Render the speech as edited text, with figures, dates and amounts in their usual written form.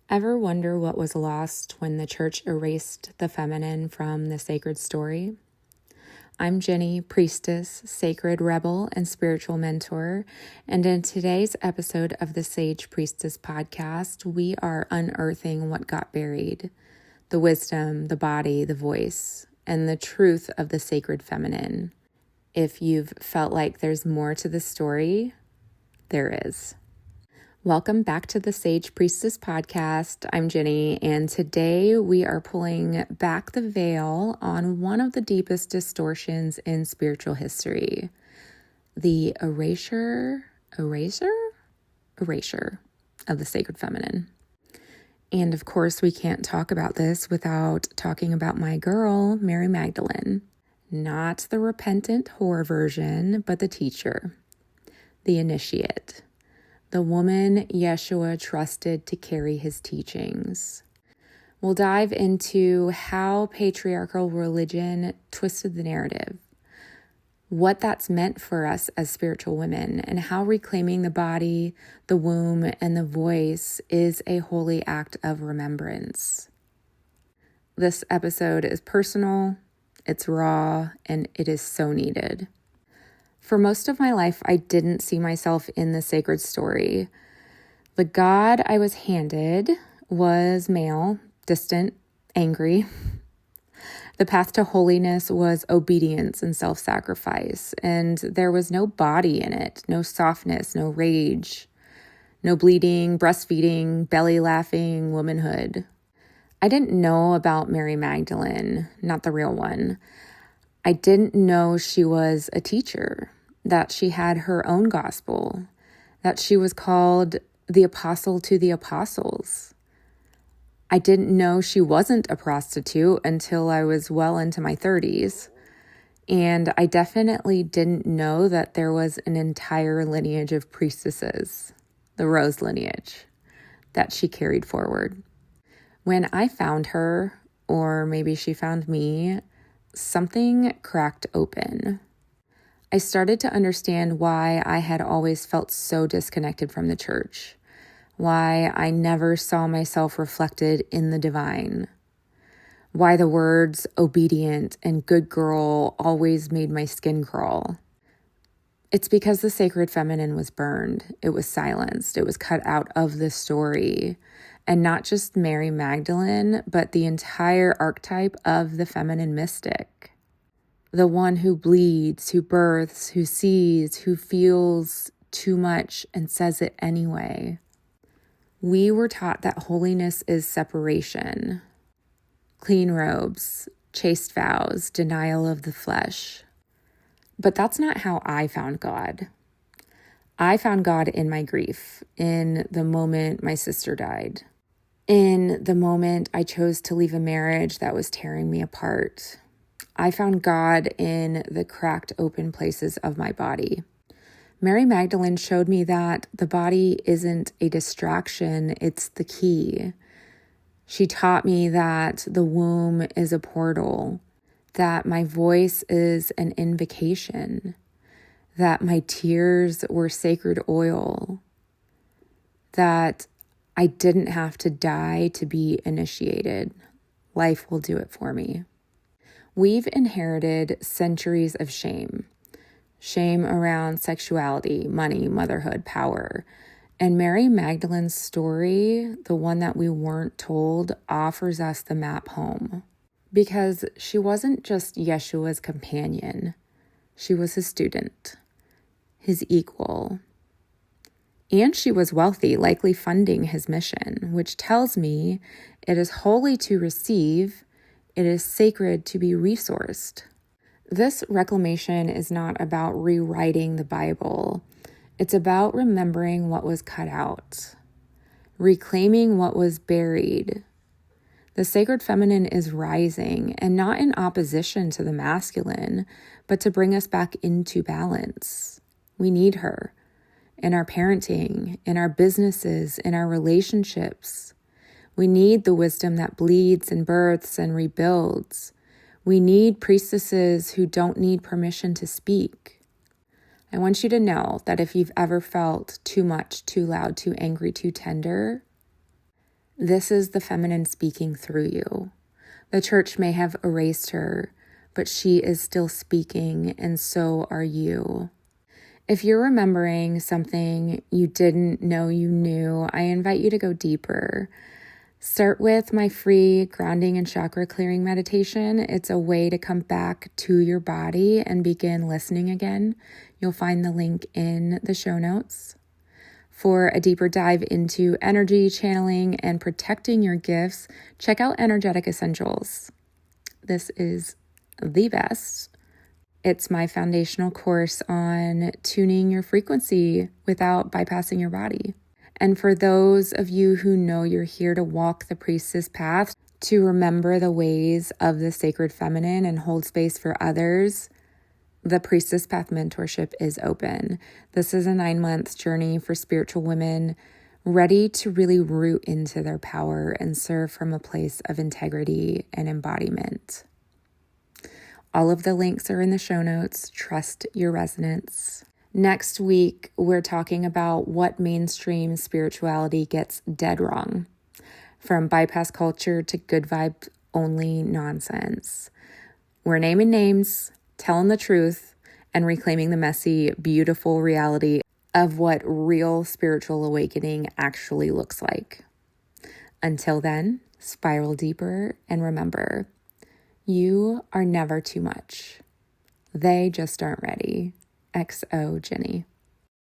Ever wonder what was lost when the church erased the feminine from the sacred story? I'm Ginny, priestess, sacred rebel, and spiritual mentor, and in today's episode of the Sage Priestess podcast, we are unearthing what got buried, the wisdom, the body, the voice, and the truth of the sacred feminine. If you've felt like there's more to the story, there is. Welcome back to the Sage Priestess podcast. I'm Ginny, and today we are pulling back the veil on one of the deepest distortions in spiritual history, the erasure of the sacred feminine. And of course, we can't talk about this without talking about my girl, Mary Magdalene. Not the repentant whore version, but the teacher, the initiate. The woman Yeshua trusted to carry his teachings. We'll dive into how patriarchal religion twisted the narrative, what that's meant for us as spiritual women, and how reclaiming the body, the womb, and the voice is a holy act of remembrance. This episode is personal, it's raw, and it is so needed. For most of my life, I didn't see myself in the sacred story. The God I was handed was male, distant, angry. The path to holiness was obedience and self-sacrifice, and there was no body in it, no softness, no rage, no bleeding, breastfeeding, belly laughing, womanhood. I didn't know about Mary Magdalene, not the real one. I didn't know she was a teacher, that she had her own gospel, that she was called the apostle to the apostles. I didn't know she wasn't a prostitute until I was well into my 30s. And I definitely didn't know that there was an entire lineage of priestesses, the Rose lineage, that she carried forward. When I found her, or maybe she found me, something cracked open. I started to understand why I had always felt so disconnected from the church, why I never saw myself reflected in the divine, why the words obedient and good girl always made my skin crawl. It's because the sacred feminine was burned, it was silenced, it was cut out of the story. And not just Mary Magdalene, but the entire archetype of the feminine mystic. The one who bleeds, who births, who sees, who feels too much and says it anyway. We were taught that holiness is separation, clean robes, chaste vows, denial of the flesh. But that's not how I found God. I found God in my grief, in the moment my sister died. In the moment I chose to leave a marriage that was tearing me apart. I found God in the cracked open places of my body. Mary Magdalene showed me that the body isn't a distraction, it's the key. She taught me that the womb is a portal, that my voice is an invocation, that my tears were sacred oil, that I didn't have to die to be initiated. Life will do it for me. We've inherited centuries of shame. Shame around sexuality, money, motherhood, power. And Mary Magdalene's story, the one that we weren't told, offers us the map home. Because she wasn't just Yeshua's companion. She was his student, his equal. And she was wealthy, likely funding his mission, which tells me it is holy to receive, it is sacred to be resourced. This reclamation is not about rewriting the Bible. It's about remembering what was cut out, reclaiming what was buried. The sacred feminine is rising, and not in opposition to the masculine, but to bring us back into balance. We need her. In our parenting, in our businesses, in our relationships. We need the wisdom that bleeds and births and rebuilds. We need priestesses who don't need permission to speak. I want you to know that if you've ever felt too much, too loud, too angry, too tender, This is the feminine speaking through you. The church may have erased her, but she is still speaking, and so are you. If you're remembering something you didn't know you knew, I invite you to go deeper. Start with my free grounding and chakra clearing meditation. It's a way to come back to your body and begin listening again. You'll find the link in the show notes. For a deeper dive into energy channeling and protecting your gifts, check out Energetic Essentials. This is the best. It's my foundational course on tuning your frequency without bypassing your body. And for those of you who know you're here to walk the priestess path, to remember the ways of the sacred feminine and hold space for others, the Priestess Path Mentorship is open. This is a 9-month journey for spiritual women ready to really root into their power and serve from a place of integrity and embodiment. All of the links are in the show notes. Trust your resonance. Next week, we're talking about what mainstream spirituality gets dead wrong, from bypass culture to good vibe only nonsense. We're naming names, telling the truth, and reclaiming the messy, beautiful reality of what real spiritual awakening actually looks like. Until then, spiral deeper and remember, you are never too much. They just aren't ready. XO, Ginny.